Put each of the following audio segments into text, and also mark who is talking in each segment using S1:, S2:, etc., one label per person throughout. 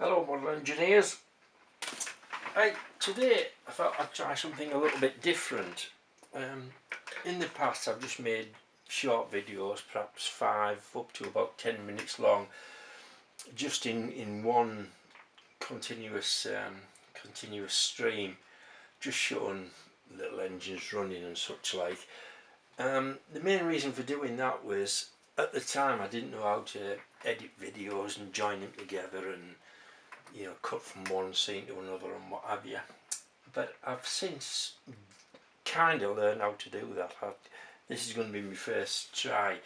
S1: Hello model engineers. Today I thought I'd try something a little bit different. In the past I've just made short videos, perhaps 5 up to about 10 minutes long, just in one continuous stream, just showing little engines running and such like. The main reason for doing that was, at the time I didn't know how to edit videos and join them together and cut from one scene to another and what have you. But I've since kind of learned how to do that. This is going to be my first try.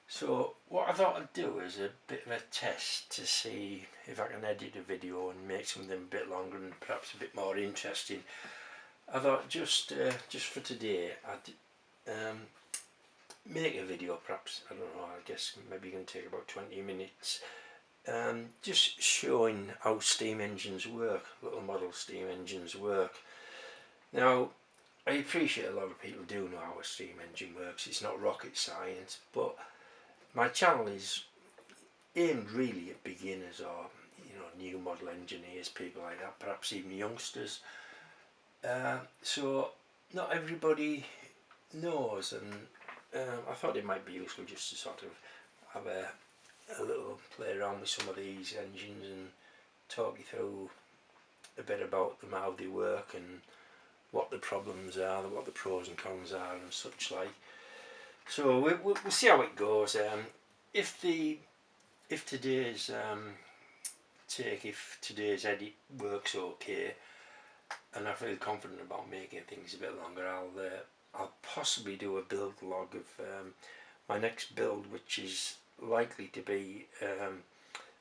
S1: So what I thought I'd do is a bit of a test to see if I can edit a video and make something a bit longer and perhaps a bit more interesting. I thought just for today I'd make a video, perhaps, I don't know, I guess maybe going to take about 20 minutes. Just showing how steam engines work, little model steam engines work. Now, I appreciate a lot of people do know how a steam engine works. It's not rocket science, but my channel is aimed really at beginners or new model engineers, people like that, perhaps even youngsters. So not everybody knows, and I thought it might be useful just to sort of have a little play around with some of these engines and talk you through a bit about them, how they work and what the problems are, what the pros and cons are and such like. So we'll see how it goes. If today's today's edit works okay and I feel confident about making things a bit longer, I'll possibly do a build log of my next build, which is likely to be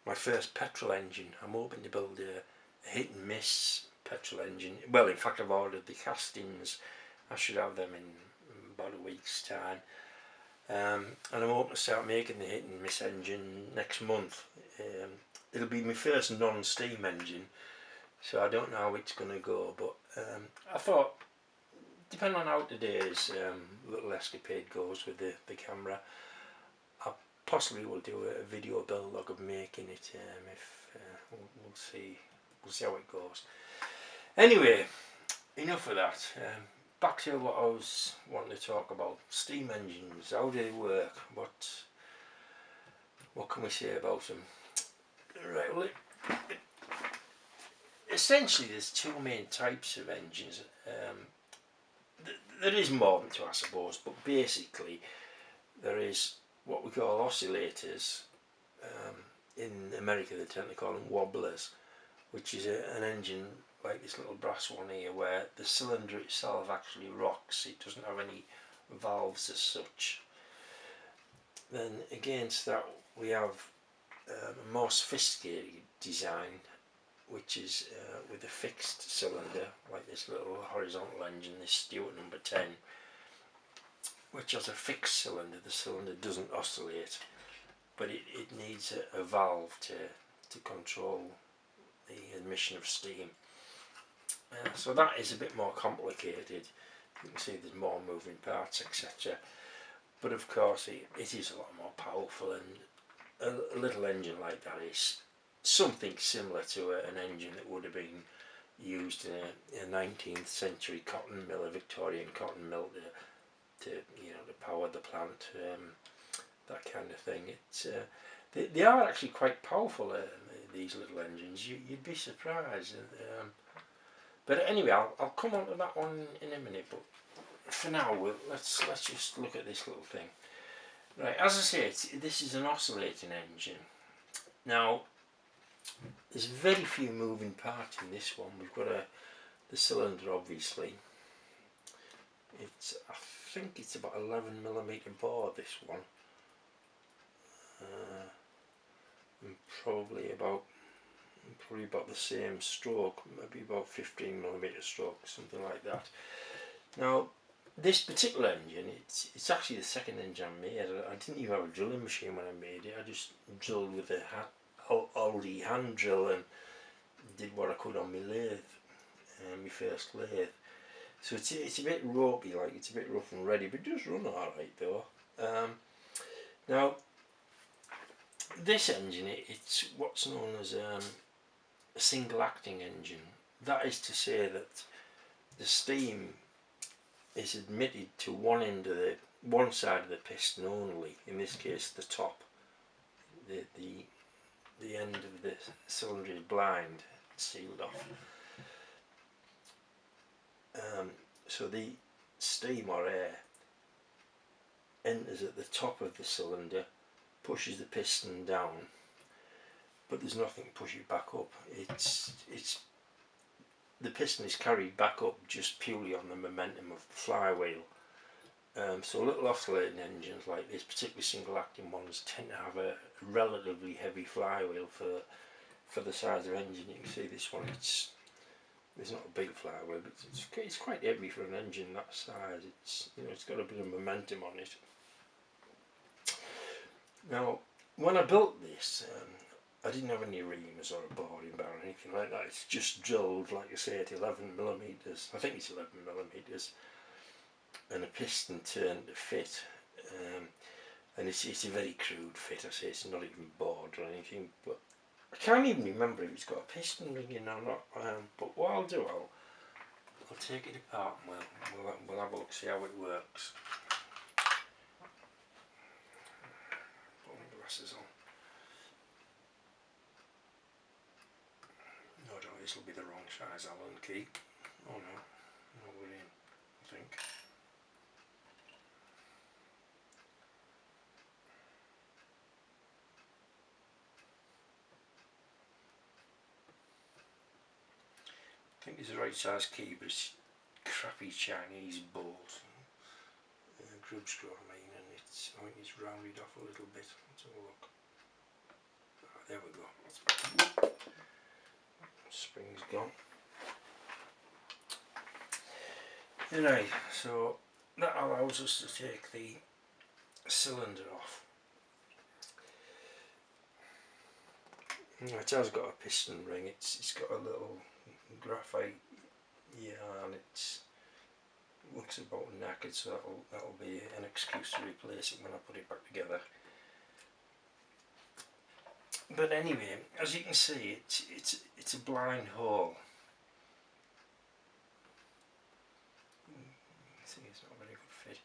S1: my first petrol engine. I'm hoping to build a hit and miss petrol engine. Well, in fact I've ordered the castings. I should have them in about a week's time, and I'm hoping to start making the hit and miss engine next month. It'll be my first non-steam engine, so I don't know how it's going to go, but I thought, depending on how today's little escapade goes with the camera, I possibly will do a video build log of making it. We'll see how it goes. Anyway, enough of that. Back to what I was wanting to talk about. Steam engines. How do they work? What can we say about them? Right. Well, essentially, there's two main types of engines. There is more than two, I suppose, but basically there is what we call oscillators. In America they tend to call them wobblers, which is an engine like this little brass one here, where the cylinder itself actually rocks. It doesn't have any valves as such. Then against that we have a more sophisticated design, which is with a fixed cylinder, like this little horizontal engine, this Stewart number 10, which has a fixed cylinder. The cylinder doesn't oscillate, but it needs a valve to control the emission of steam. So that is a bit more complicated. You can see there's more moving parts, etc. But of course it is a lot more powerful, and a little engine like that is something similar to an engine that would have been used in a 19th century cotton mill, a Victorian cotton mill, to power the plant, that kind of thing. They are actually quite powerful, these little engines. You'd be surprised. But anyway, I'll come on to that one in a minute. But for now, let's just look at this little thing. Right, as I say, this is an oscillating engine. Now, there's very few moving parts in this one. We've got the cylinder, obviously. I think it's about 11mm bore, this one, and probably about the same stroke, maybe about 15mm stroke, something like that. Now, this particular engine, it's actually the second engine I made. I didn't even have a drilling machine when I made it. I just drilled with a Aldi hand drill and did what I could on my lathe, my first lathe. So it's a bit ropey, like it's a bit rough and ready, but it does run alright though. Now, this engine, it's what's known as a single acting engine. That is to say that the steam is admitted to one end of one side of the piston only, in this case the top. The end of the cylinder is blind, sealed off. So the steam or air enters at the top of the cylinder, pushes the piston down, but there's nothing to push it back up. The piston is carried back up just purely on the momentum of the flywheel. So little oscillating engines like this, particularly single acting ones, tend to have a relatively heavy flywheel for the size of engine. You can see this one, it's not a big flywheel, but it's quite heavy for an engine that size. It's got a bit of momentum on it. Now, when I built this, I didn't have any reams or a boring bar or anything like that. It's just drilled, like I say, at 11mm. I think it's 11mm, and a piston turn to fit. And it's a very crude fit. I say it's not even bored or anything, but I can't even remember if it's got a piston ring in or not. But what I'll do, I'll take it apart and we'll have a look, see how it works. Put my glasses on. No, this will be the wrong size Allen key. Oh no, we're in, I think. I think it's the right size key, but it's crappy Chinese bolt, grub screw I mean, and I think it's rounded off a little bit. Let's have a look. Oh, there we go. Spring's gone. Right, so that allows us to take the cylinder off. It has got a piston ring. It's got a little graphite yarn. It looks about knackered, so that'll be an excuse to replace it when I put it back together. But anyway, as you can see, it's a blind hole. See, it's not a very good fit.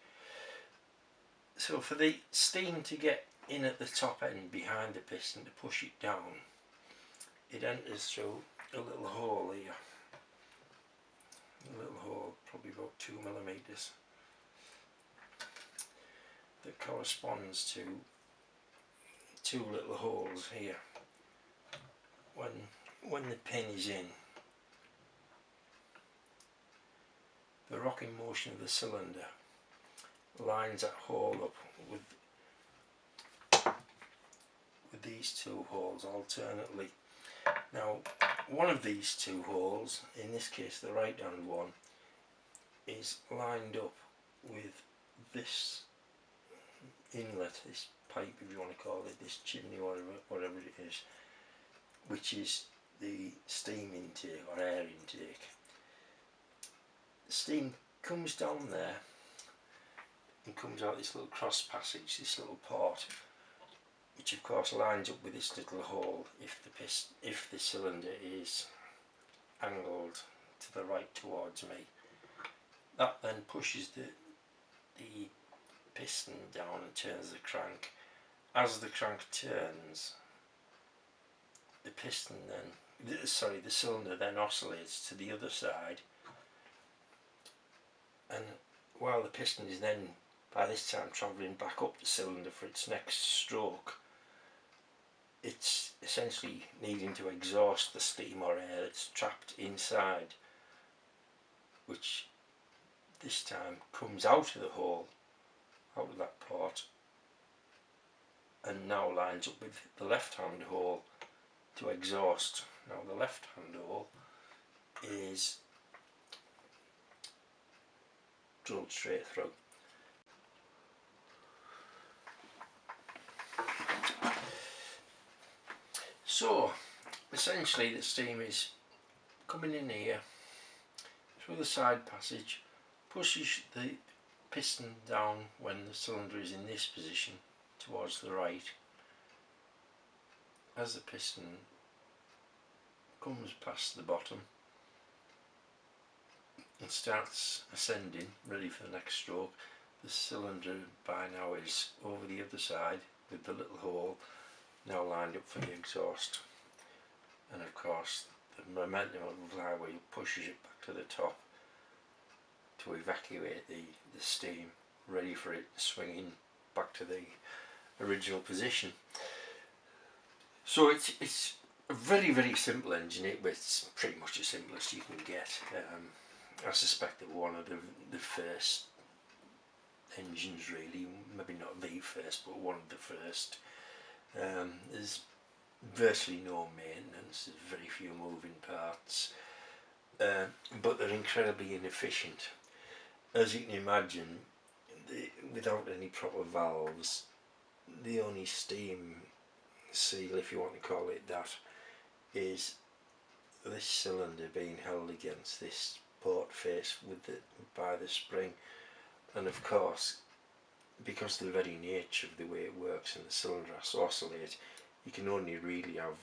S1: So for the steam to get in at the top end behind the piston to push it down, it enters through a little hole here. A little hole, probably about 2mm, that corresponds to two little holes here. When the pin is in, the rocking motion of the cylinder lines that hole up with these two holes alternately. Now, one of these two holes, in this case the right hand one, is lined up with this inlet, this pipe if you want to call it, this chimney, whatever it is, which is the steam intake or air intake. The steam comes down there and comes out this little cross passage, this little port, which of course lines up with this little hole if the cylinder is angled to the right towards me. That then pushes the piston down and turns the crank. As the crank turns, the cylinder then oscillates to the other side, and while the piston is then by this time travelling back up the cylinder for its next stroke, it's essentially needing to exhaust the steam or air that's trapped inside, which this time comes out of the hole, out of that port, and now lines up with the left hand hole to exhaust. Now the left hand hole is drilled straight through. So essentially the steam is coming in here through the side passage, pushes the piston down when the cylinder is in this position towards the right. As the piston comes past the bottom and starts ascending, ready for the next stroke. The cylinder by now is over the other side with the little hole now lined up for the exhaust, and of course the momentum of the flywheel pushes it back to the top to evacuate the steam, ready for it to swing in back to the original position. So it's a very simple engine. It's pretty much the simplest you can get. I suspect that one of the first engines, really, maybe not the first, but one of the first. There's virtually no maintenance, there's very few moving parts, but they're incredibly inefficient. As you can imagine, without any proper valves, the only steam seal, if you want to call it that, is this cylinder being held against this port face by the spring. And of course, because of the very nature of the way it works and the cylinder has to oscillate, you can only really have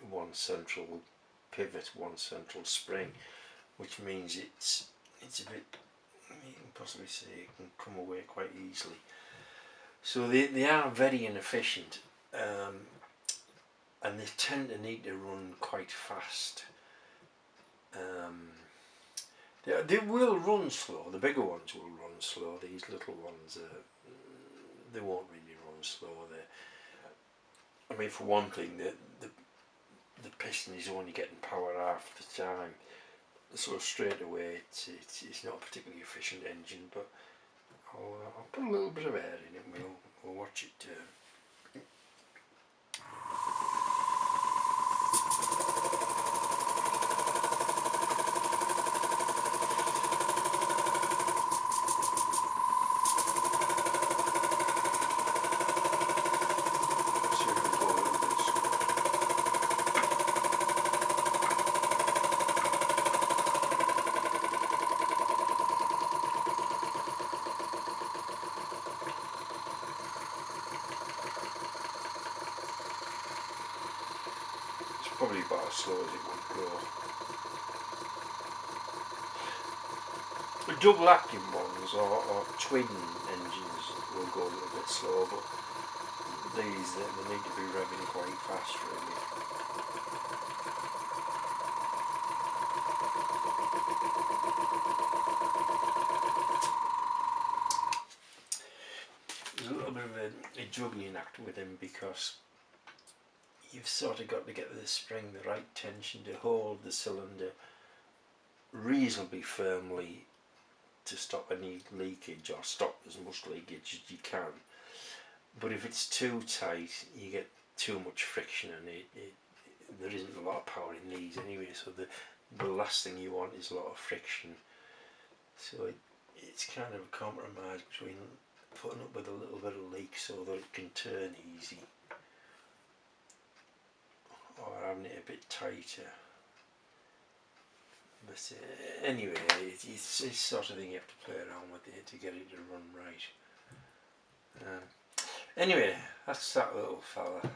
S1: one central pivot, one central spring, which means it's a bit, you can possibly say it can come away quite easily. So they are very inefficient, and they tend to need to run quite fast. They will run slow. The bigger ones will run slow. These little ones, they won't really run slow. I mean, for one thing, the piston is only getting power half the time, so straight away it's not a particularly efficient engine. But I'll put a little bit of air in it and we'll watch it turn. Probably about as slow as it would go. The double acting ones or twin engines will go a little bit slow, but these they need to be revving quite fast, really. There's a little bit of a juggling act with him, because you've sort of got to get the spring the right tension to hold the cylinder reasonably firmly to stop any leakage, or stop as much leakage as you can. But if it's too tight, you get too much friction, and there isn't a lot of power in these anyway, so the last thing you want is a lot of friction. So it's kind of a compromise between putting up with a little bit of leak so that it can turn easy, or having it a bit tighter. But anyway, it's this sort of thing you have to play around with it to get it to run right. Anyway, that's that little fella, a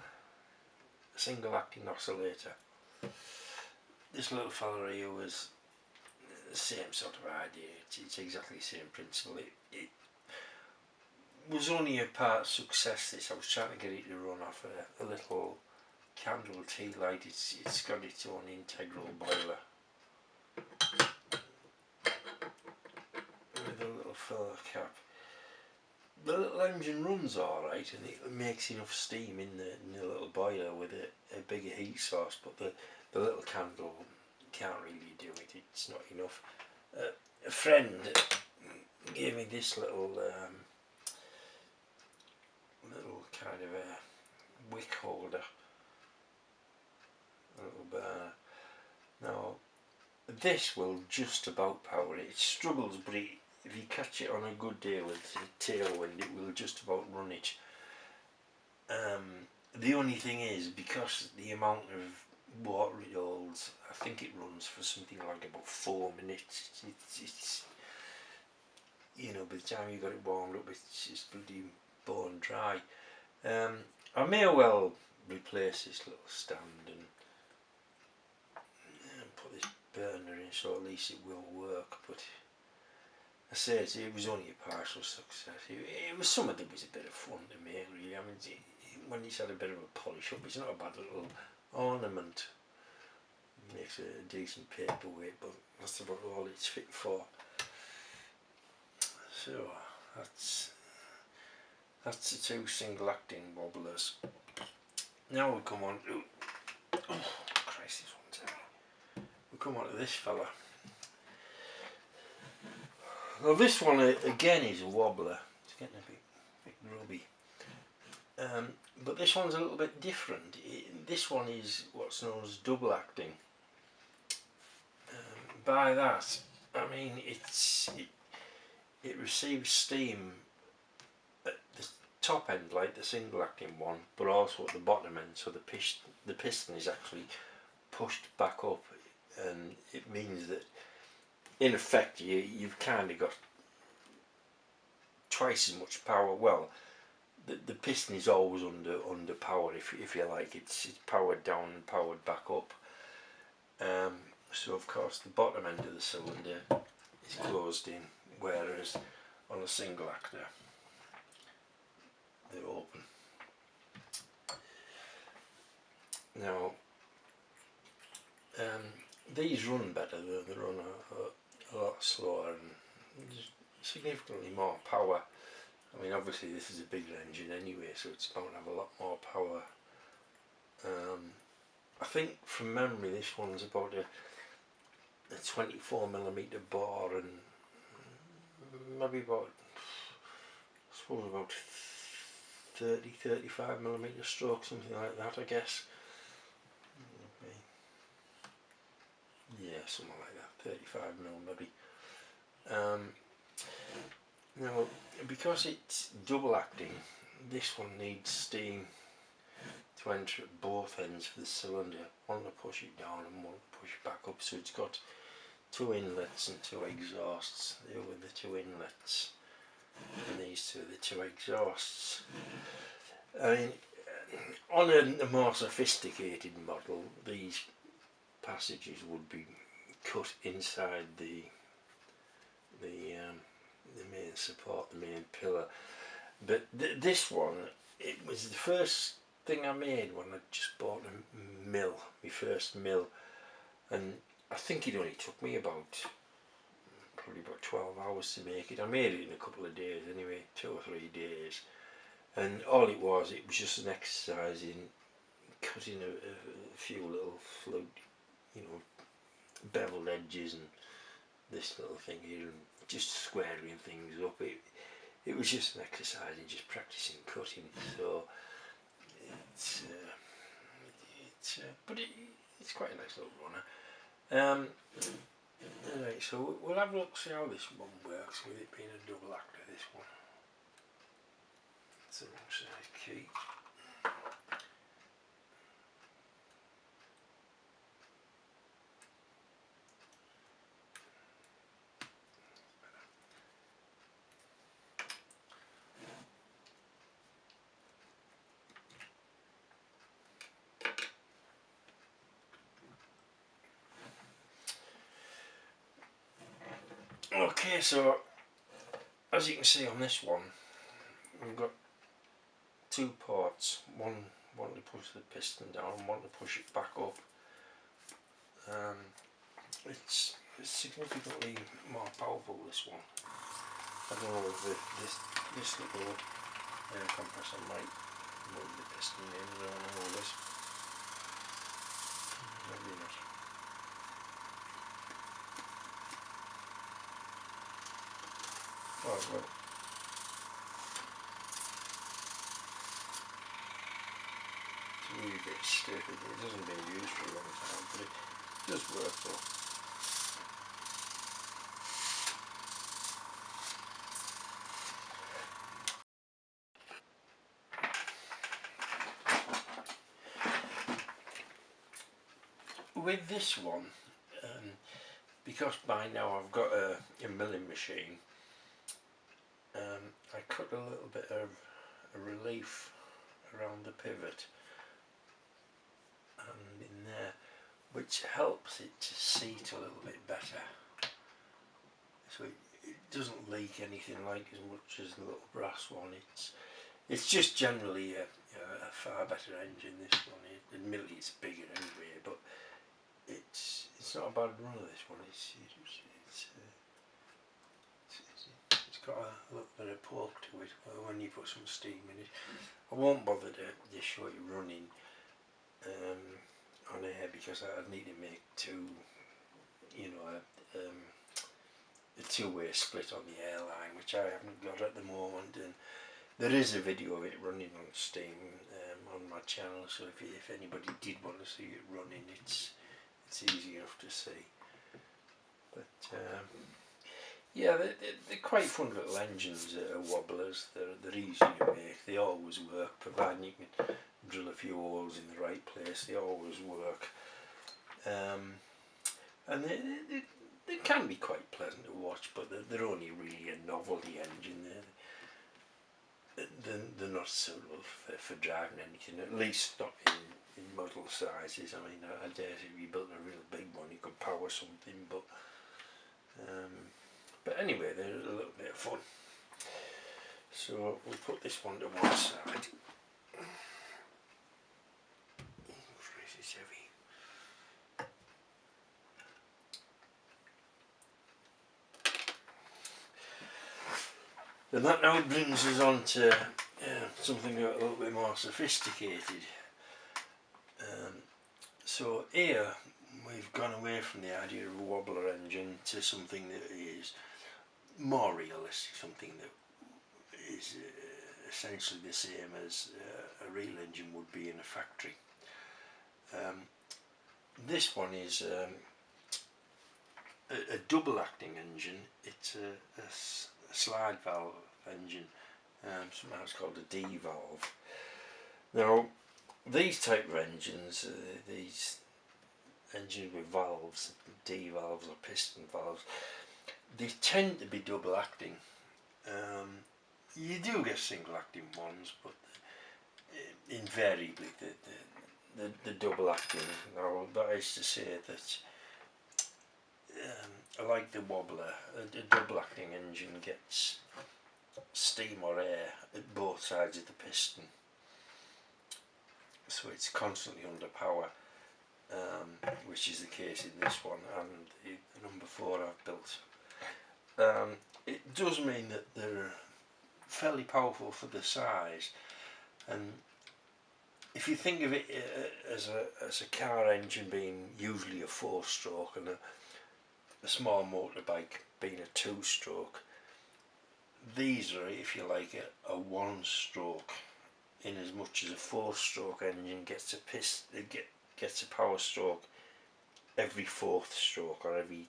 S1: single acting oscillator. This little fella here was the same sort of idea. It's exactly the same principle. It was only a part success, this. I was trying to get it to run off a little candle tea light. It's got its own integral boiler with a little filler cap. The little engine runs alright, and it makes enough steam in the little boiler with a bigger heat source, but the little candle can't really do it. It's not enough. A friend gave me this little kind of a wick holder, a little burner. Now this will just about power it. It struggles, but if you catch it on a good day with a tailwind, it will just about run it. The only thing is, because the amount of water it holds, I think it runs for something like about 4 minutes. It's you know, by the time you got it warmed up, it's just bloody bone dry. I may well replace this little stand and burner in, so at least it will work. But I say it was only a partial success. It was something that was a bit of fun to make, really. I mean, when it's had a bit of a polish up, it's not a bad little ornament. It makes a decent paperweight, but that's about all it's fit for. So that's the two single acting wobblers. Now we come on to, oh Christ, this one's heavy. We come on to this fella. Well, this one again is a wobbler. It's getting a bit grubby. But this one's a little bit different. This one is what's known as double acting. By that, I mean it receives steam at the top end like the single acting one, but also at the bottom end, so the piston is actually pushed back up, and it means that in effect you've kind of got twice as much power. Well, the piston is always under power, if you like. It's powered down and powered back up. So of course the bottom end of the cylinder is closed in, whereas on a single actor they're open. Now these run better, they run a lot slower and significantly more power. I mean, obviously this is a bigger engine anyway, so it's bound to have a lot more power. I think from memory this one's about a 24mm bore and maybe about, I suppose about 35mm stroke, something like that, I guess. Yeah, something like that, 35mm maybe. Now, because it's double acting, this one needs steam to enter at both ends of the cylinder, one to push it down and one to push it back up, so it's got two inlets and two exhausts. There were the two inlets, and these two are the two exhausts. I mean, on a more sophisticated model, these passages would be cut inside the main support, the main pillar. But this one, it was the first thing I made when I just bought a mill, my first mill, and I think it only took me probably about 12 hours to make it. I made it in a couple of days anyway, 2 or 3 days, and all it was just an exercise in cutting a few little float, beveled edges and this little thing here, and just squaring things up. It was just an exercise in just practicing cutting. So but it's quite a nice little runner. Anyway, so we'll have a look, see how this one works with it being a double actor. This one, it's the wrong size key. Okay, so as you can see on this one, we've got two ports, one to push the piston down, one to push it back up. It's significantly more powerful, this one. I don't know if this little air compressor might move the piston in, I don't know this. Maybe not. Oh well. It's a wee bit stiff. It hasn't been used for a long time, but it does work though. With this one, because by now I've got a milling machine, I cut a little bit of a relief around the pivot and in there, which helps it to seat a little bit better. So it doesn't leak anything like as much as the little brass one. It's just generally a far better engine, this one. Admittedly it's bigger anyway, but it's not a bad run of this one. It's got a little bit of poke to it when you put some steam in it. I won't bother to show you running on air because I'd need to make two, you know, a two-way split on the airline, which I haven't got at the moment, and there is a video of it running on steam on my channel, so if anybody did want to see it running, it's easy enough to see. But yeah, they're quite fun little engines, wobblers. They're easy to make. They always work, providing you can drill a few holes in the right place. They always work, and they can be quite pleasant to watch, but they're only really a novelty engine. They're not suitable for driving anything, at least not in model sizes. I mean, I dare say if you built a real big one, you could power something, but anyway, they're a little bit of fun. So we'll put this one to one side. It's heavy. And that now brings us on to something a little bit more sophisticated. So here we've gone away from the idea of a wobbler engine to something that is more realistic, something that is essentially the same as a real engine would be in a factory. This one is a double acting engine. It's a slide valve engine, sometimes called a D valve. Now these type of engines, these engines with valves, D valves or piston valves, they tend to be double acting. You do get single acting ones, but invariably the double acting. Now that is to say that like the wobbler, a double acting engine gets steam or air at both sides of the piston, so it's constantly under power, which is the case in this one and the number 4 I've built. It does mean that they're fairly powerful for the size, and if you think of it as a car engine being usually a 4-stroke and a small motorbike being a 2-stroke, these are, if you like, a 1-stroke, in as much as a 4-stroke engine gets a power stroke every 4th stroke or every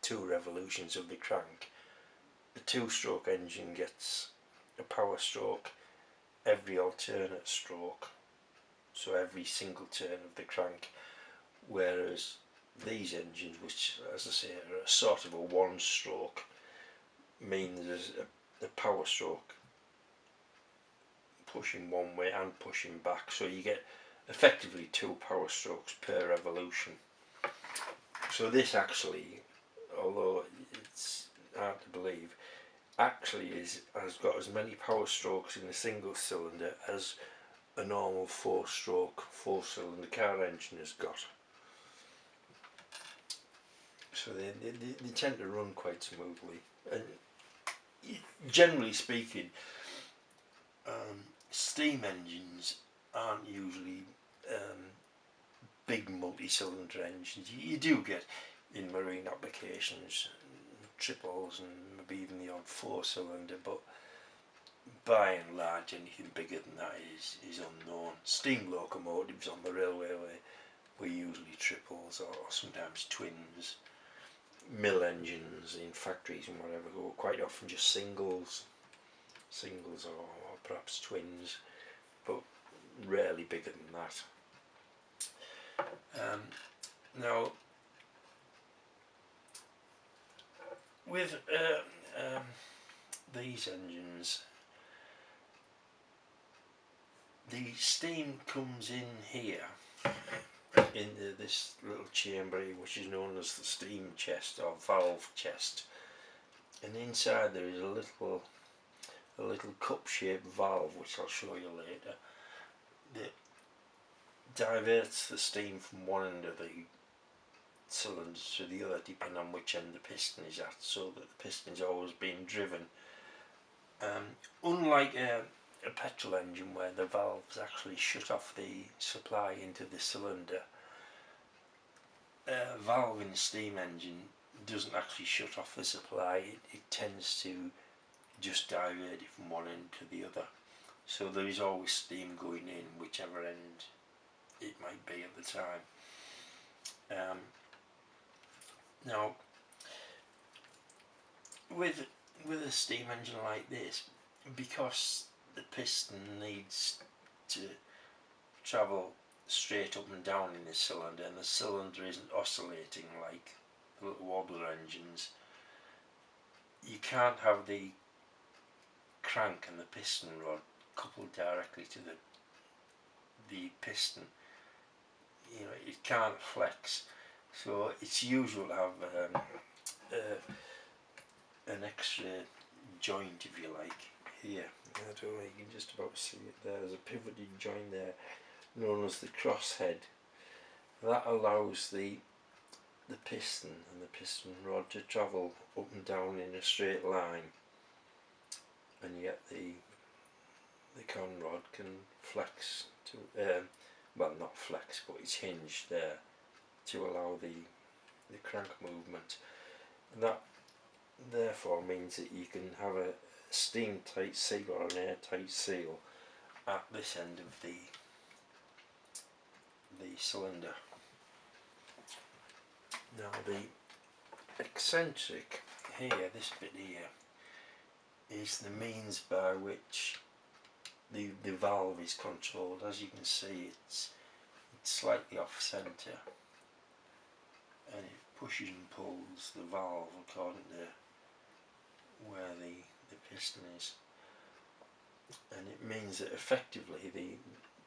S1: 2 revolutions of the crank. The 2-stroke engine gets a power stroke every alternate stroke, so every single turn of the crank, whereas these engines, which as I say are a sort of a 1-stroke, mean there's a power stroke pushing one way and pushing back, so you get effectively 2 power strokes per revolution. So this actually, although it's hard to believe, actually has got as many power strokes in a single cylinder as a normal 4-stroke 4-cylinder car engine has got. So they tend to run quite smoothly, and generally speaking, steam engines aren't usually big multi-cylinder engines. You do get in marine applications triples and maybe even the odd 4-cylinder, but by and large anything bigger than that is unknown. Steam locomotives on the railway were usually triples or sometimes twins. Mill engines in factories and whatever were quite often just singles or perhaps twins, but rarely bigger than that. Now with these engines, the steam comes in here into this little chamber here, which is known as the steam chest or valve chest, and inside there is a little cup-shaped valve, which I'll show you later, that diverts the steam from one end of the cylinder to the other depending on which end the piston is at, so that the piston is always being driven. Unlike a petrol engine where the valves actually shut off the supply into the cylinder, a valve in a steam engine doesn't actually shut off the supply, it tends to just divert it from one end to the other, so there is always steam going in whichever end it might be at the time. Now with a steam engine like this, because the piston needs to travel straight up and down in the cylinder, and the cylinder isn't oscillating like the little wobbler engines, you can't have the crank and the piston rod coupled directly to the piston. You know, it can't flex, so it's usual to have an extra joint, if you like, here. I don't know, you can just about see it there. There's a pivoted joint there known as the crosshead. That allows the piston and the piston rod to travel up and down in a straight line, and yet the con rod can flex to well, not flex, but it's hinged there to allow the crank movement, and that therefore means that you can have a steam tight seal or an airtight seal at this end of the cylinder. Now the eccentric here, this bit here, is the means by which the valve is controlled. As you can see, it's slightly off centre, and it pushes and pulls the valve according to where the piston is, and it means that effectively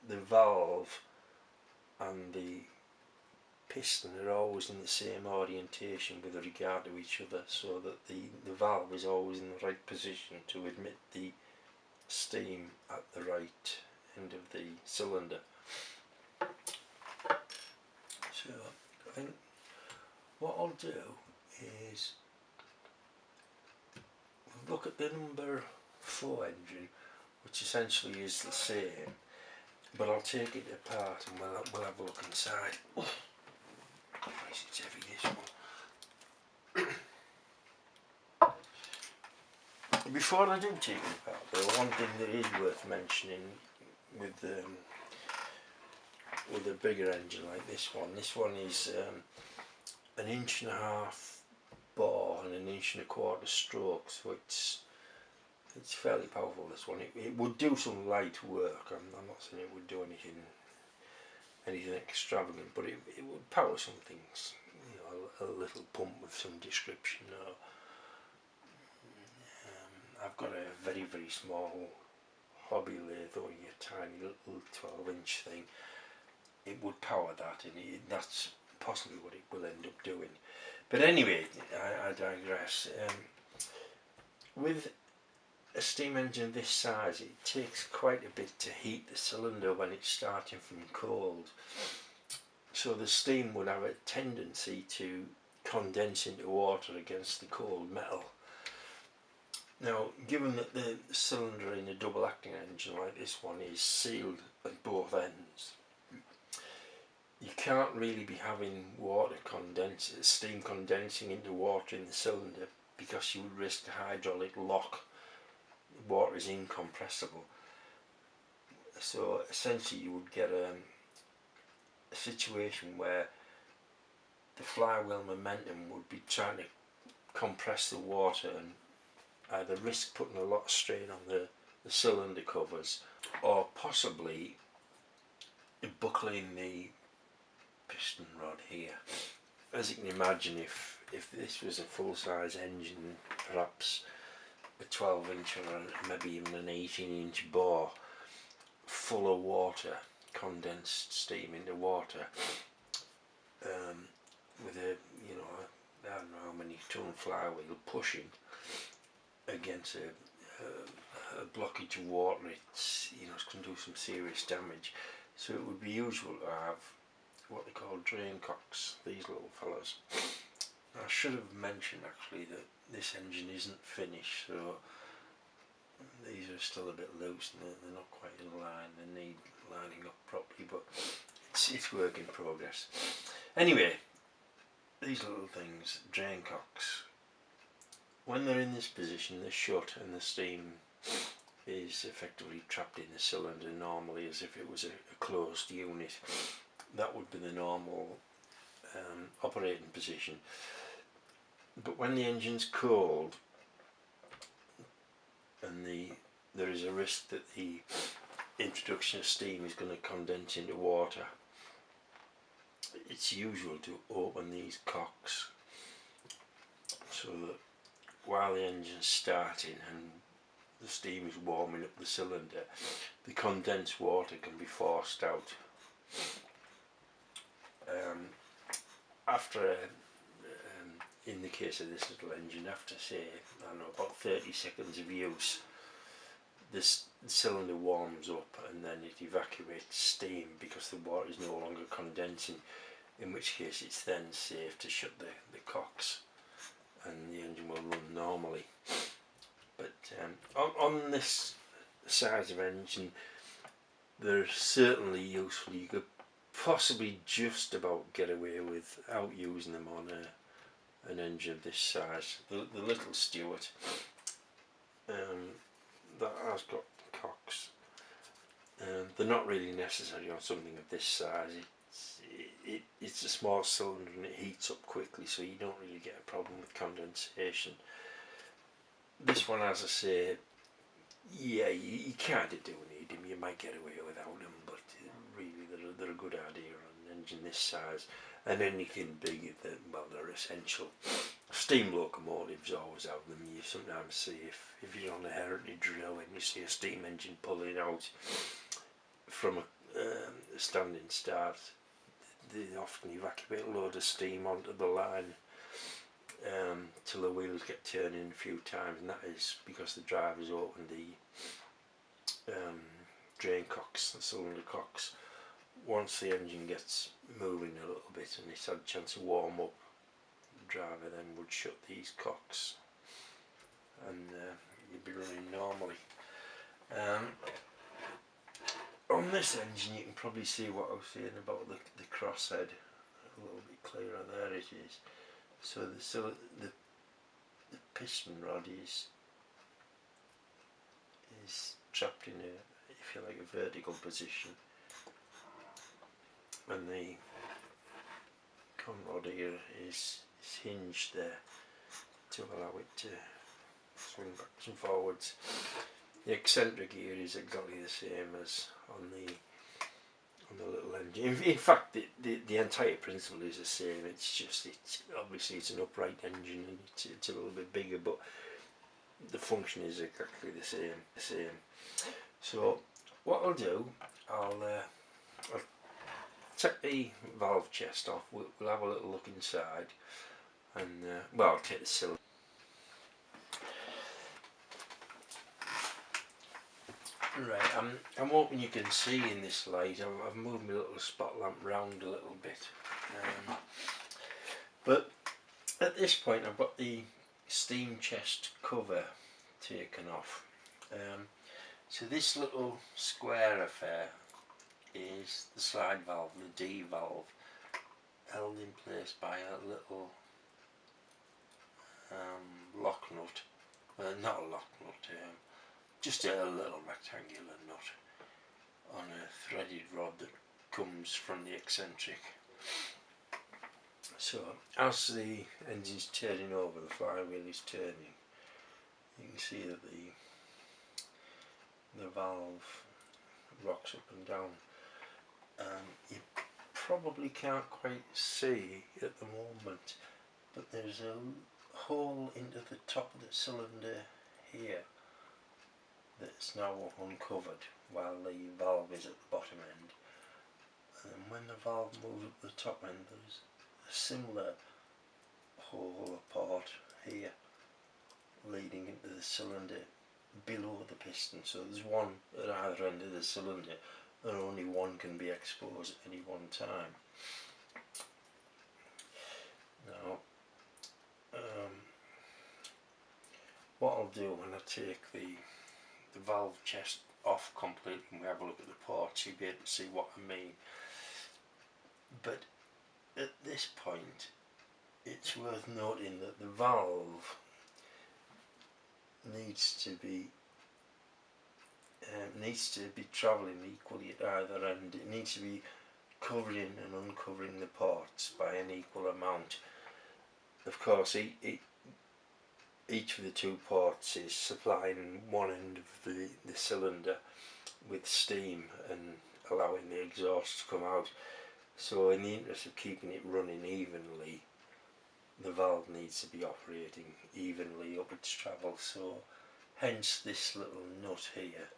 S1: the valve and the piston are always in the same orientation with regard to each other, so that the valve is always in the right position to admit the steam at the right end of the cylinder. So I think what I'll do is look at the number 4 engine, which essentially is the same, but I'll take it apart and we'll have a look inside. Oh, Christ, it's heavy, this one. Before I do take it apart though, one thing that is worth mentioning with a bigger engine like this one is an 1.5 inch bore and an 1.25 inch stroke, so it's fairly powerful, this one. It would do some light work. I'm not saying it would do anything extravagant, but it would power some things, you know, a little pump of some description. Or I've got a very, very small hobby lathe, only a tiny little 12-inch thing. It would power that, and that's possibly what it will end up doing. But anyway, I digress. With a steam engine this size, it takes quite a bit to heat the cylinder when it's starting from cold, so the steam would have a tendency to condense into water against the cold metal. Now, given that the cylinder in a double acting engine like this one is sealed at both ends, you can't really be having steam condensing into water in the cylinder, because you would risk a hydraulic lock. Water is incompressible, so essentially you would get a situation where the flywheel momentum would be trying to compress the water and either risk putting a lot of strain on the cylinder covers, or possibly buckling the piston rod here. As you can imagine, if this was a full-size engine, perhaps a 12-inch or maybe even an 18-inch bore full of water, condensed steam into water, with a, you know, I don't know how many ton flywheel pushing against a blockage of water, it's, you know, it's going to do some serious damage. So it would be usual to have what they call drain cocks, these little fellas. I should have mentioned actually that this engine isn't finished, so these are still a bit loose and they're not quite in line, they need lining up properly, but it's work in progress. Anyway, these little things, drain cocks, when they're in this position they're shut and the steam is effectively trapped in the cylinder normally as if it was a closed unit. That would be the normal operating position. But when the engine's cold and there is a risk that the introduction of steam is going to condense into water, it's usual to open these cocks so that while the engine's starting and the steam is warming up the cylinder, the condensed water can be forced out. After in the case of this little engine, after say, I don't know, about 30 seconds of use, this cylinder warms up and then it evacuates steam because the water is no longer condensing, in which case it's then safe to shut the cocks and the engine will run normally. But on this size of engine, they're certainly useful. You could possibly just about get away without using them on an engine of this size. The little Stuart that has got cocks, they're not really necessary on something of this size. It's a small cylinder and it heats up quickly, so you don't really get a problem with condensation. This one, as I say, yeah, you kind of do need them. You might get away without them, but really they're a good idea on an engine this size. And anything big, well, they're essential. Steam locomotives always have them. You sometimes see if you're on a heritage railway and you see a steam engine pulling out from a standing start, they often evacuate a load of steam onto the line till the wheels get turning a few times, and that is because the drivers open the drain cocks, the cylinder cocks. Once the engine gets moving a little bit and it's had a chance to warm up, the driver then would shut these cocks and you'd be running normally. On this engine you can probably see what I was saying about the crosshead a little bit clearer. There it is. So the piston rod is trapped in a, if you like, a vertical position, and the conrod here is hinged there to allow it to swing backwards and forwards. The eccentric here is exactly the same as on the little engine. In fact, the entire principle is the same. It's just obviously it's an upright engine and it's a little bit bigger, but the function is exactly the same. So what I'll do, I'll take the valve chest off. We'll have a little look inside, and well, I'll take the cylinder. Right, I'm hoping you can see in this light. I've moved my little spot lamp round a little bit, but at this point I've got the steam chest cover taken off. So this little square affair is the slide valve, the D valve, held in place by a little lock nut, not a lock nut, just a little rectangular nut on a threaded rod that comes from the eccentric. So as the engine's turning over, the flywheel is turning, you can see that the valve rocks up and down. You probably can't quite see at the moment, but there's a hole into the top of the cylinder here that's now uncovered while the valve is at the bottom end. And when the valve moves up the top end, there's a similar hole or part here leading into the cylinder below the piston. So there's one at either end of the cylinder, and only one can be exposed at any one time. Now, what I'll do when I take the valve chest off completely and we have a look at the parts, you'll be able to see what I mean. But at this point, it's worth noting that the valve needs to be travelling equally at either end. It needs to be covering and uncovering the parts by an equal amount. Of course, each of the two ports is supplying one end of the cylinder with steam and allowing the exhaust to come out. So in the interest of keeping it running evenly, the valve needs to be operating evenly up its travel. So hence this little nut here,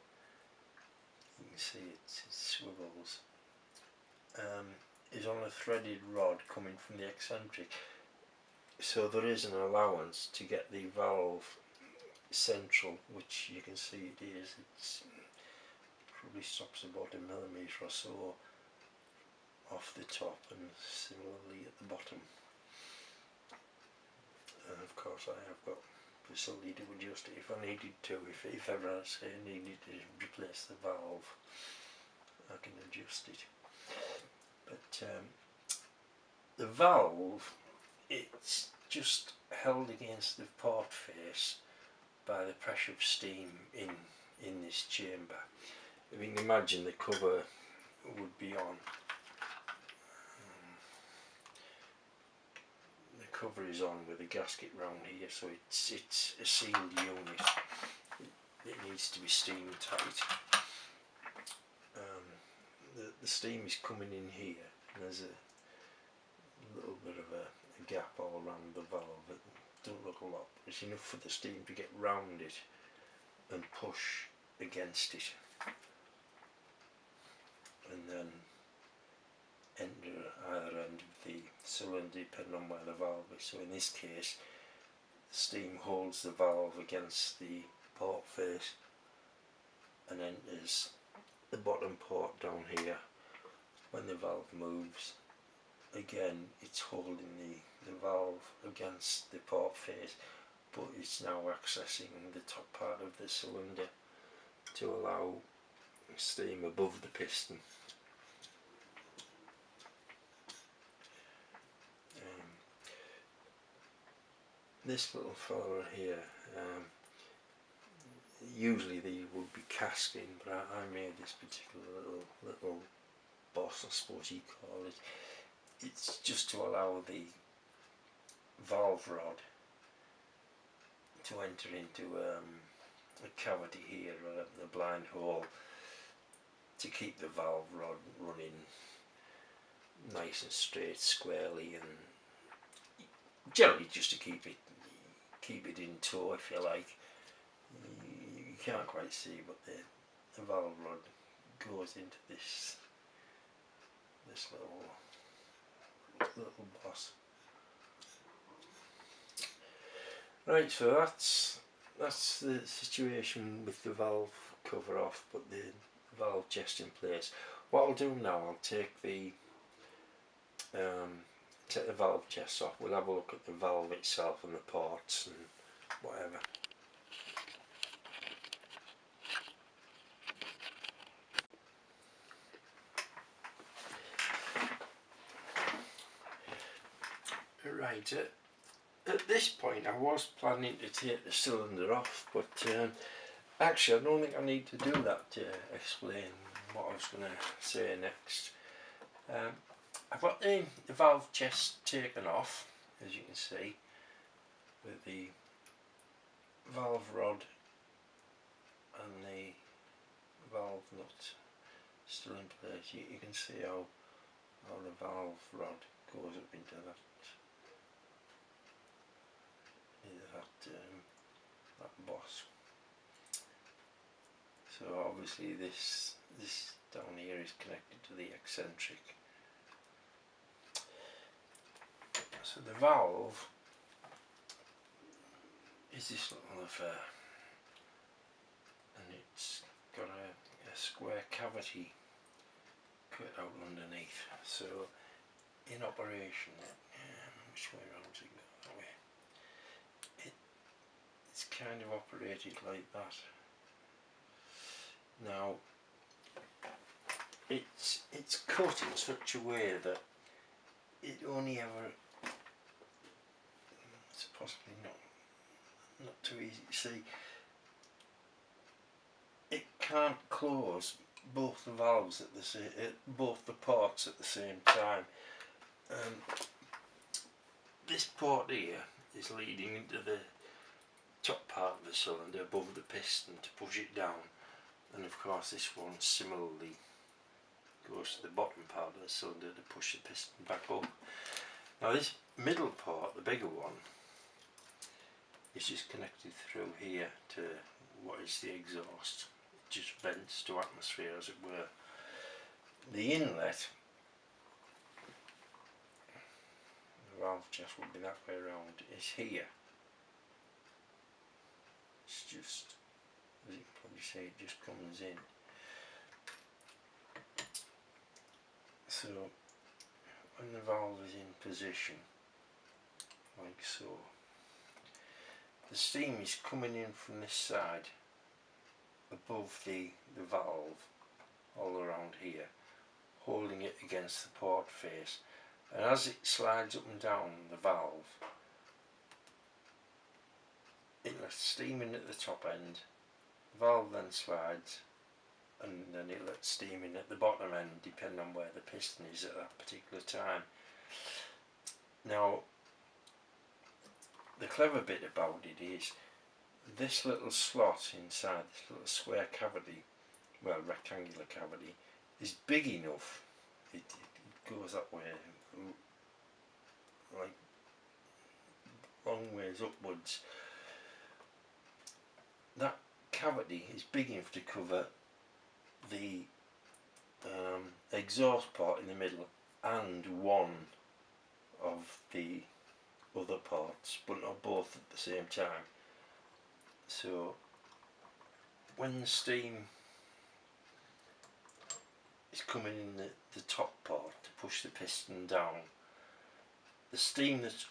S1: you can see it swivels, is on a threaded rod coming from the eccentric. So there is an allowance to get the valve central, which you can see it is. It's probably stops about 1 millimetre or so off the top, and similarly at the bottom. And of course I have got facility to adjust it if I needed to. If ever I say I needed to replace the valve, I can adjust it. But the valve, it's just held against the port face by the pressure of steam in this chamber. If you can imagine, the cover would be on. The cover is on with a gasket round here, so it's a sealed unit. It needs to be steam tight. The steam is coming in here, and there's a little bit of a gap all around the valve. It doesn't look a lot, but it's enough for the steam to get round it and push against it, and then enter either end of the cylinder depending on where the valve is. So in this case, the steam holds the valve against the port face and enters the bottom port down here. When the valve moves, again it's holding the valve against the port face, but it's now accessing the top part of the cylinder to allow steam above the piston. This little fella here, usually they would be casting, but I made this particular little boss, I suppose you call it. It's just to allow the valve rod to enter into a cavity here, a blind hole, to keep the valve rod running nice and straight, squarely, and generally just to keep it in tow, if you like. You can't quite see, but the valve rod goes into this little boss. Right, so that's the situation with the valve cover off, but the valve chest in place. What I'll do now, I'll take the valve chest off. We'll have a look at the valve itself and the ports and whatever. Right, at this point I was planning to take the cylinder off, but actually I don't think I need to do that to explain what I was going to say next. I've got the valve chest taken off, as you can see, with the valve rod and the valve nut still in place. You can see how the valve rod goes up into that boss. So obviously this down here is connected to the eccentric, So the valve is this little affair, and it's got a square cavity cut out underneath. So in operation, which way around does it go? That way. It's kind of operated like that. Now it's cut in such a way that it only ever, it's possibly not too easy to see, it can't close both the valves at the same, both the ports at the same time. This port here is leading into the top part of the cylinder above the piston to push it down, and of course this one similarly goes to the bottom part of the cylinder to push the piston back up. Now this middle part, the bigger one, is just connected through here to what is the exhaust. It just vents to atmosphere, as it were. The inlet, the valve chest would be that way around, is here. It's just, as you can probably see, it just comes in. So when the valve is in position, like so, the steam is coming in from this side above the valve, all around here, holding it against the port face, and as it slides up and down the valve, it lets steam in at the top end, the valve then slides, and then it lets steam in at the bottom end, depending on where the piston is at that particular time. Now the clever bit about it is this little slot inside this little square cavity, well, rectangular cavity, is big enough, it goes that way, like long ways upwards. That cavity is big enough to cover the exhaust port in the middle and one of the other parts, but not both at the same time. So when the steam is coming in the top part to push the piston down, the steam that's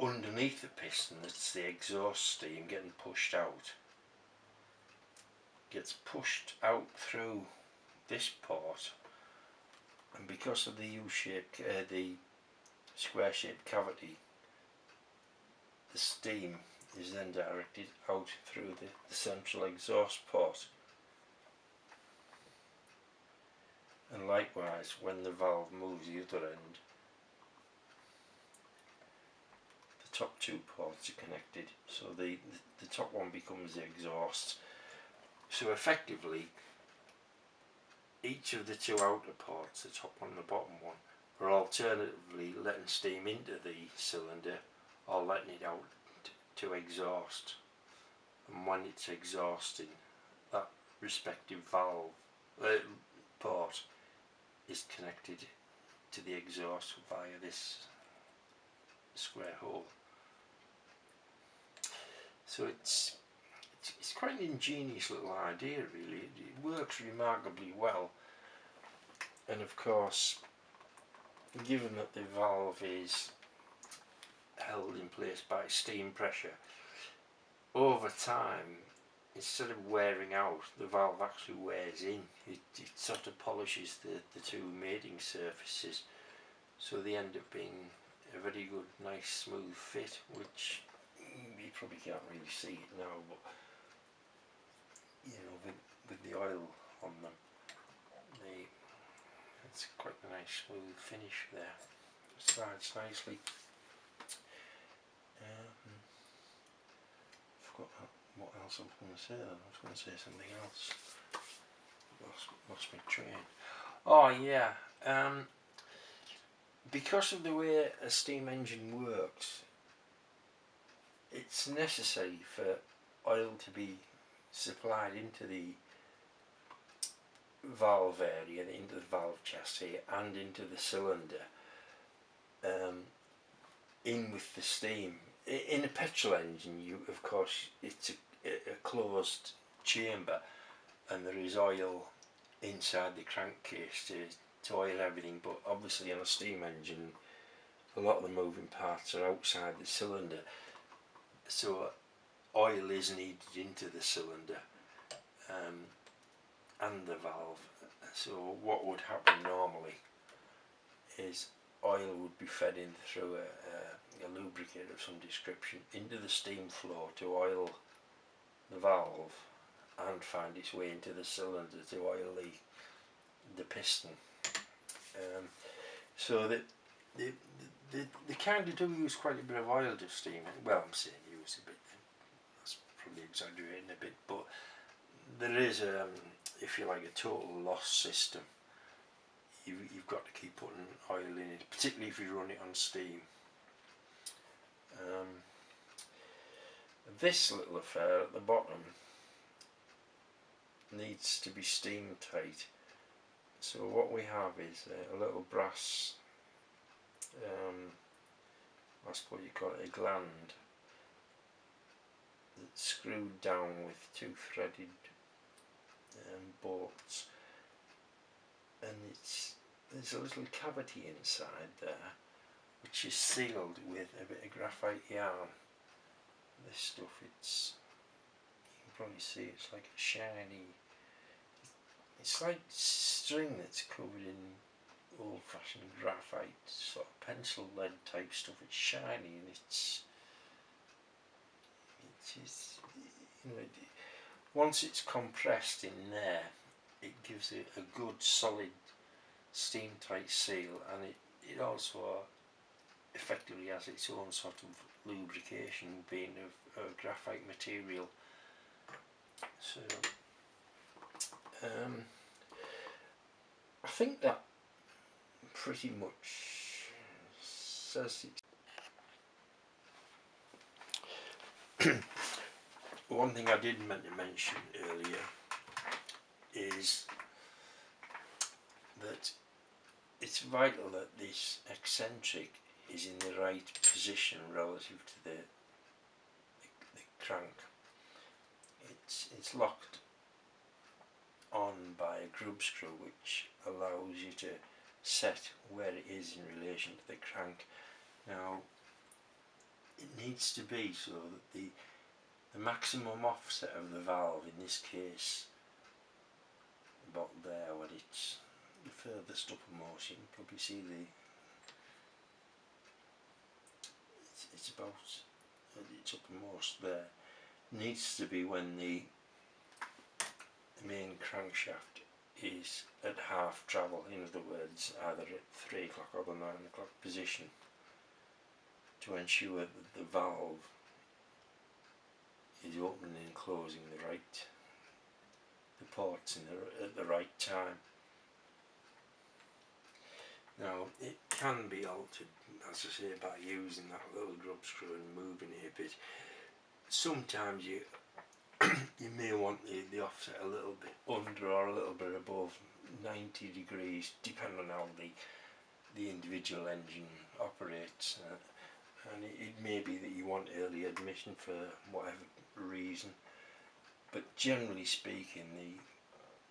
S1: underneath the piston, that's the exhaust steam getting pushed out, gets pushed out through this port, and because of the U-shaped, the square-shaped cavity, the steam is then directed out through the central exhaust port. And likewise, when the valve moves the other end, the top two ports are connected, so the top one becomes the exhaust. So effectively, each of the two outer ports, the top one and the bottom one, are alternatively letting steam into the cylinder or letting it out to exhaust. And when it's exhausting, that respective valve port is connected to the exhaust via this square hole. So it's quite an ingenious little idea, really. It works remarkably well, and of course, given that the valve is held in place by steam pressure, over time, instead of wearing out, the valve actually wears in. It sort of polishes the two mating surfaces, so they end up being a very good, nice, smooth fit, which you probably can't really see it now, but you know, with the oil on them, it's quite a nice smooth finish there. It slides nicely. Forgot what else I was going to say then. I was going to say something else. Lost my train. Oh yeah, because of the way a steam engine works, it's necessary for oil to be supplied into the valve area, into the valve chassis and into the cylinder in with the steam. In a petrol engine, you of course it's a closed chamber, and there is oil inside the crankcase to oil everything. But obviously, on a steam engine, a lot of the moving parts are outside the cylinder, so oil is needed into the cylinder and the valve. So what would happen normally is oil would be fed in through a lubricator of some description into the steam flow to oil the valve, and find its way into the cylinder to oil the piston. So that they kind of do use quite a bit of oil to steam. Well, I'm saying use a bit, that's probably exaggerating a bit, but there is, if you like, a total loss system. You've got to keep putting oil in it, particularly if you run it on steam. This little affair at the bottom needs to be steam tight. So what we have is a little brass, I suppose you call it a gland, that's screwed down with two threaded bolts, and there's a little cavity inside there which is sealed with a bit of graphite yarn. This stuff, you can probably see it's like a shiny, it's like string that's covered in old-fashioned graphite, sort of pencil lead type stuff. It's shiny, and it is, you know, once it's compressed in there, it gives it a good solid steam tight seal, and it also effectively has its own sort of lubrication, being of graphite material. So I think that pretty much says it. One thing I did meant to mention earlier is that it's vital that this eccentric is in the right position relative to the crank. It's locked on by a grub screw, which allows you to set where it is in relation to the crank. Now, it needs to be so that the maximum offset of the valve, in this case about there, when it's the furthest uppermost, you can probably see it's about its uppermost there, needs to be when the main crankshaft is at half travel, in other words either at 3 o'clock or the 9 o'clock position, to ensure that the valve is opening and closing the ports at the right time. Now, it can be altered, as I say, by using that little grub screw and moving it a bit. Sometimes you you may want the offset a little bit under or a little bit above 90 degrees, depending on how the individual engine operates, and it may be that you want early admission for whatever reason, but generally speaking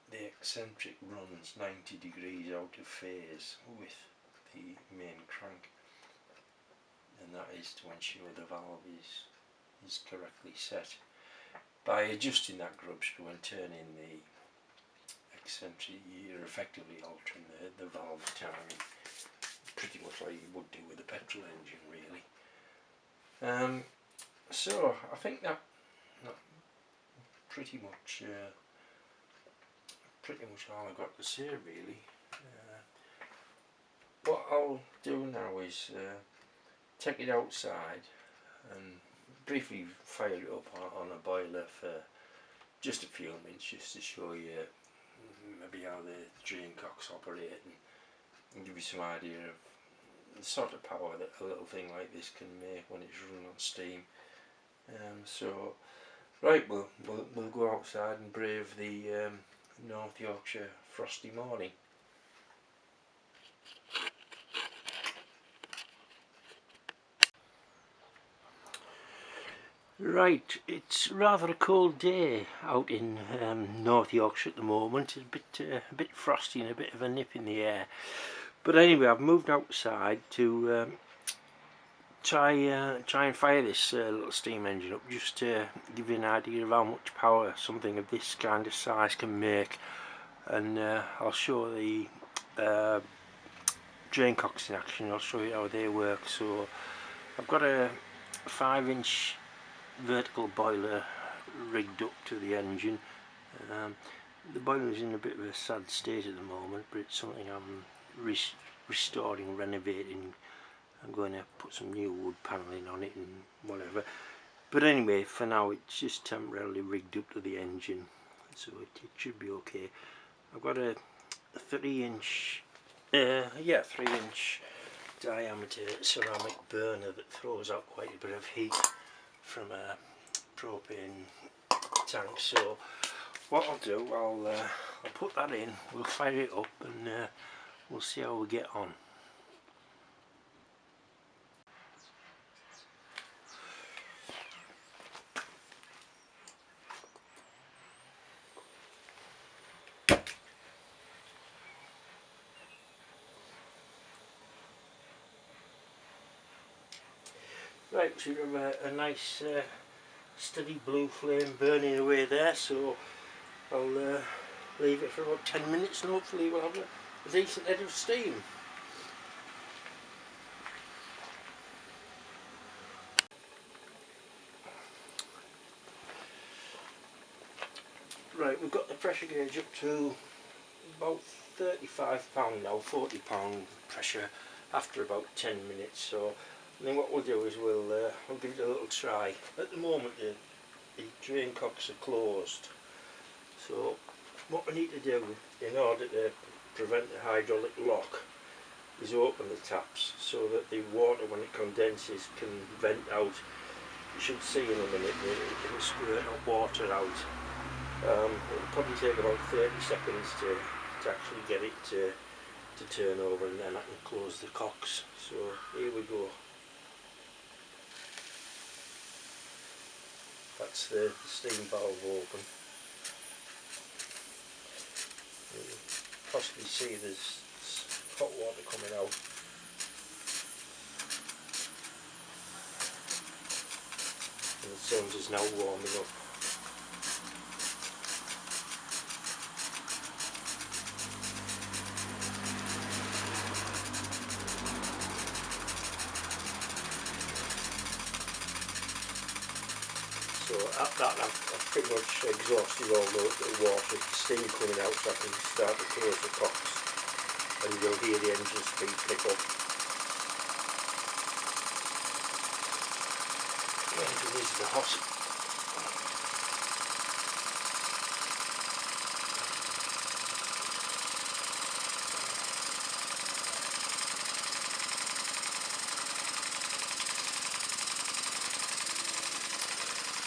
S1: the eccentric runs 90 degrees out of phase with the main crank, and that is to ensure the valve is correctly set. By adjusting that grub screw and turning the eccentric, you're effectively altering the valve timing, pretty much like you would do with a petrol engine, really. So I think that pretty much all I've got to say, really. What I'll do now is take it outside and briefly fire it up on a boiler for just a few minutes, just to show you maybe how the drain cocks operate, and give you some idea of the sort of power that a little thing like this can make when it's running on steam. So right, we'll go outside and brave the North Yorkshire frosty morning. Right, it's rather a cold day out in North Yorkshire at the moment. It's a bit frosty and a bit of a nip in the air. But anyway, I've moved outside to try and fire this little steam engine up, just to give you an idea of how much power something of this kind of size can make. And I'll show the drain cocks in action. I'll show you how they work. So I've got a 5-inch vertical boiler rigged up to the engine. The boiler is in a bit of a sad state at the moment, but it's something I'm restoring, renovating. I'm going to put some new wood panelling on it and whatever. But anyway, for now it's just temporarily rigged up to the engine, so it should be okay. I've got a 3-inch diameter ceramic burner that throws out quite a bit of heat from a propane tank. So what I'll do, I'll put that in, we'll fire it up, and we'll see how we get on. Right, so you have a nice steady blue flame burning away there, so I'll leave it for about 10 minutes and hopefully we'll have a decent head of steam. Right, we've got the pressure gauge up to about £35 now, £40 pressure after about 10 minutes. So then what we'll do is we'll give it a little try. At the moment the drain cocks are closed, so what we need to do in order to prevent the hydraulic lock is open the taps so that the water, when it condenses, can vent out. You should see in a minute that it will squirt water out. It'll probably take about 30 seconds to actually get it to turn over, and then I can close the cocks. So here we go. That's the steam valve open. You can possibly see there's hot water coming out. And the cylinder is now warming up. So at that I've pretty much exhausted all the water, steam coming out, so I can start to close the cocks and you'll hear the engine speed pick up. The engine is the hot.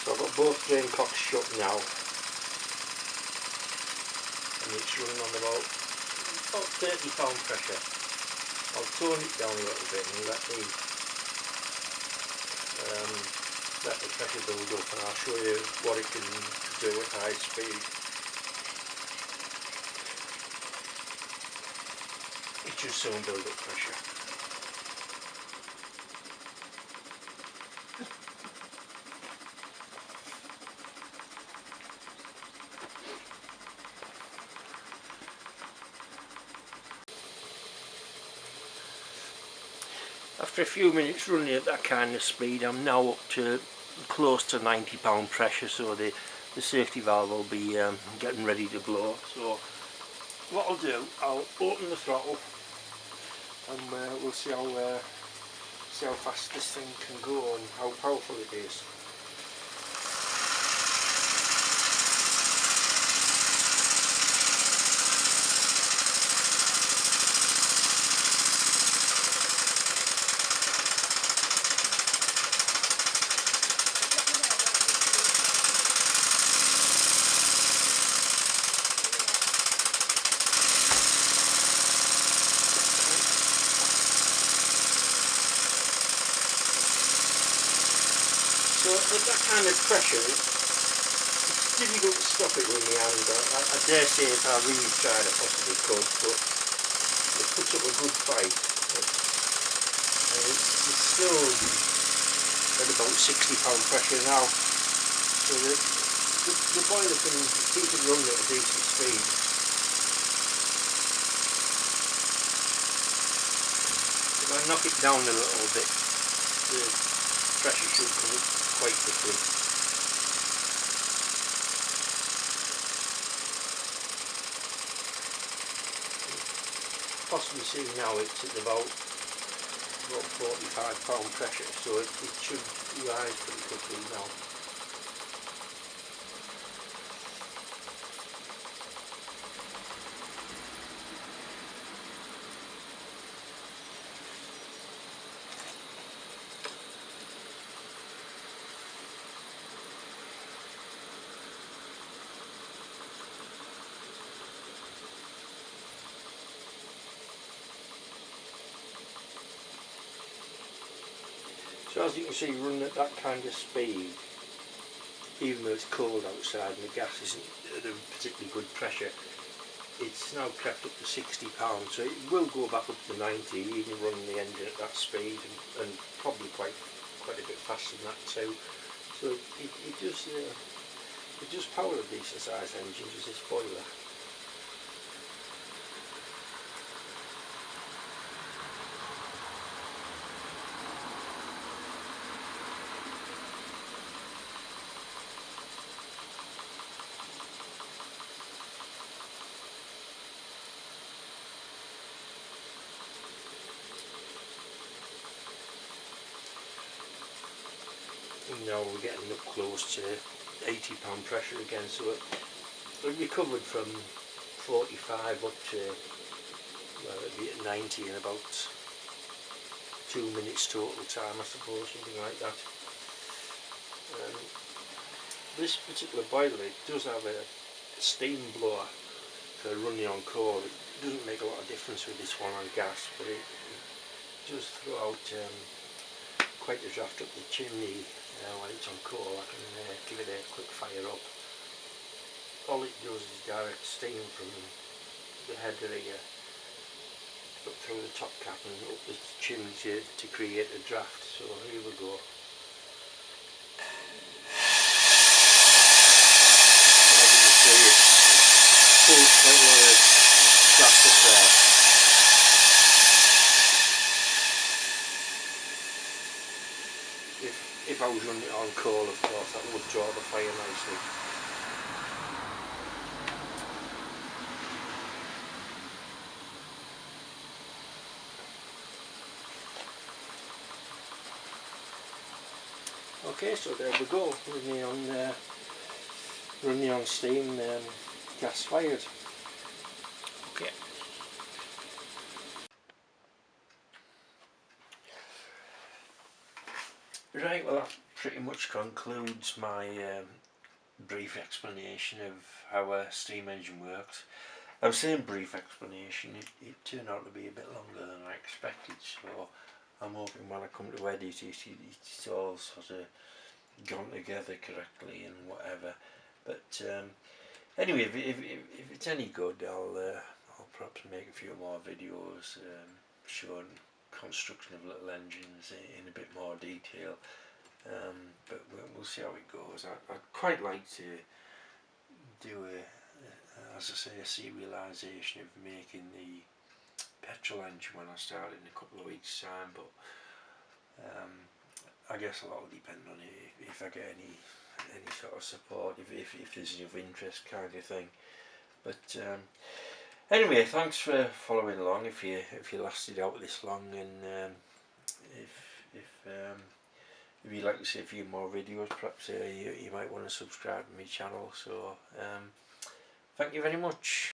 S1: So I've got both drain cocks shut now, and it's running on about £30 pressure. I'll tone it down a little bit and let the pressure build up, and I'll show you what it can do at high speed. It should soon build up pressure. After a few minutes running at that kind of speed, I'm now up to close to £90 pressure, so the safety valve will be getting ready to blow. So what I'll do, I'll open the throttle and we'll see how fast this thing can go and how powerful it is. So at that kind of pressure, it's difficult to stop it with my hand. I dare say if I really tried I possibly could, but it puts up a good fight. It's still at about 60 pound pressure now, so the boiler can keep it running at a decent speed. If I knock it down a little bit, the pressure should come up quite quickly. Possibly see now it's at about 45 pound pressure, so it should rise pretty quickly now. So as you can see, running at that kind of speed, even though it's cold outside and the gas isn't at a particularly good pressure, it's now crept up to 60 pounds, so it will go back up to 90 even running the engine at that speed, and probably quite a bit faster than that too. So it does power a decent sized engine, just this boiler. Now we're getting up close to 80 pound pressure again, so it recovered from 45 up to, well, it'll be at 90 in about 2 minutes total time, I suppose, something like that. This particular boiler, it does have a steam blower for running on coal. It doesn't make a lot of difference with this one on gas, but it does throw out quite a draft up the chimney. When it's on coal, I can give it a quick fire up. All it does is direct steam from the header here up through the top cap and up the chimney to create a draft. So here we go. As you can see, it pulls quite a lot of draft up there. If I was running it on coal, of course, that would draw the fire nicely. Okay, so there we go, running on steam, gas fired. Okay. Right, well that pretty much concludes my brief explanation of how a steam engine works. I was saying brief explanation, it turned out to be a bit longer than I expected, so I'm hoping when I come to edit it, it's all sort of gone together correctly and whatever. But anyway, if it's any good, I'll perhaps make a few more videos showing construction of little engines in a bit more detail. But we'll see how it goes. I'd quite like to do as I say, a serialisation of making the petrol engine when I start in a couple of weeks' time, but I guess a lot will depend on it, if I get any sort of support, if there's enough interest, kind of thing. But anyway, thanks for following along. If you lasted out this long, and if you'd like to see a few more videos, perhaps you might want to subscribe to my channel. So thank you very much.